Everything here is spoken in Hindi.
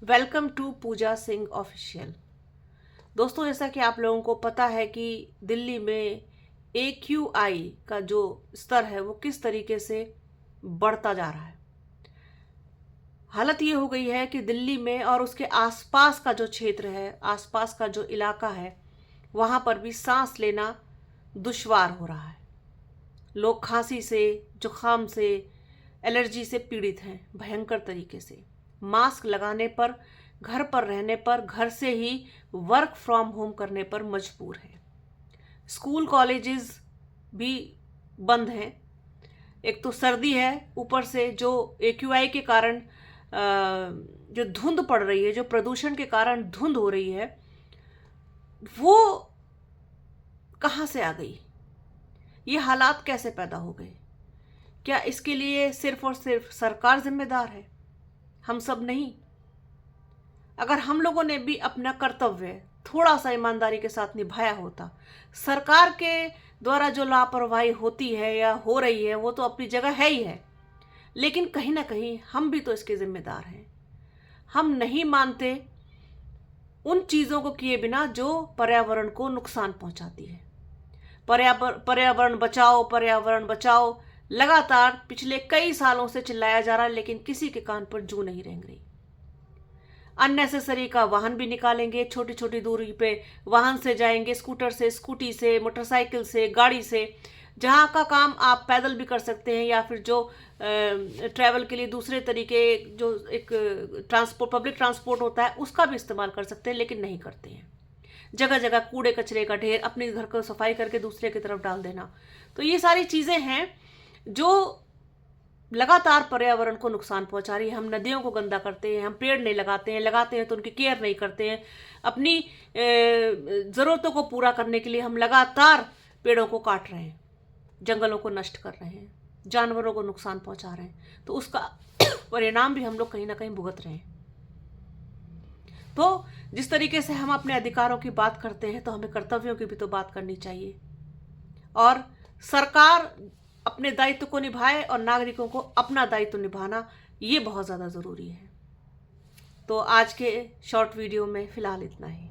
Welcome to Pooja Singh official. दोस्तों, जैसा कि आप लोगों को पता है कि दिल्ली में AQI का जो स्तर है वो किस तरीके से बढ़ता जा रहा है। हालत ये हो गई है कि दिल्ली में और उसके आसपास का जो क्षेत्र है, आसपास का जो इलाका है, वहाँ पर भी सांस लेना दुश्वार हो रहा है। लोग खांसी से, जुकाम से, एलर्जी से पीड़ित हैं भयंकर तरीके से। मास्क लगाने पर, घर पर रहने पर, घर से ही वर्क फ्रॉम होम करने पर मजबूर हैं। स्कूल कॉलेजेस भी बंद हैं। एक तो सर्दी है, ऊपर से जो AQI के कारण जो धुंध पड़ रही है, जो प्रदूषण के कारण धुंध हो रही है, वो कहाँ से आ गई? ये हालात कैसे पैदा हो गए? क्या इसके लिए सिर्फ और सिर्फ सरकार जिम्मेदार है, हम सब नहीं? अगर हम लोगों ने भी अपना कर्तव्य थोड़ा सा ईमानदारी के साथ निभाया होता, सरकार के द्वारा जो लापरवाही होती है या हो रही है वो तो अपनी जगह है ही है, लेकिन कहीं ना कहीं हम भी तो इसके जिम्मेदार हैं। हम नहीं मानते उन चीज़ों को किए बिना जो पर्यावरण को नुकसान पहुंचाती है। पर्यावरण बचाओ, पर्यावरण बचाओ, लगातार पिछले कई सालों से चिल्लाया जा रहा है, लेकिन किसी के कान पर जू नहीं रेंग रही। अननेसेसरी का वाहन भी निकालेंगे, छोटी छोटी दूरी पे वाहन से जाएंगे, स्कूटर से, स्कूटी से, मोटरसाइकिल से, गाड़ी से। जहाँ का काम आप पैदल भी कर सकते हैं या फिर जो ट्रैवल के लिए दूसरे तरीके, जो एक पब्लिक ट्रांसपोर्ट होता है, उसका भी इस्तेमाल कर सकते हैं, लेकिन नहीं करते हैं। जगह जगह कूड़े कचरे का ढेर, अपने घर को सफाई करके दूसरे की तरफ डाल देना। तो ये सारी चीज़ें हैं जो लगातार पर्यावरण को नुकसान पहुंचा रही है। हम नदियों को गंदा करते हैं, हम पेड़ नहीं लगाते हैं तो उनकी केयर नहीं करते हैं। अपनी ज़रूरतों को पूरा करने के लिए हम लगातार पेड़ों को काट रहे हैं, जंगलों को नष्ट कर रहे हैं, जानवरों को नुकसान पहुंचा रहे हैं। तो उसका परिणाम भी हम लोग कहीं ना कहीं भुगत रहे हैं। तो जिस तरीके से हम अपने अधिकारों की बात करते हैं, तो हमें कर्तव्यों की भी तो बात करनी चाहिए। और सरकार अपने दायित्व को निभाए और नागरिकों को अपना दायित्व निभाना, ये बहुत ज़्यादा ज़रूरी है। तो आज के शॉर्ट वीडियो में फ़िलहाल इतना ही।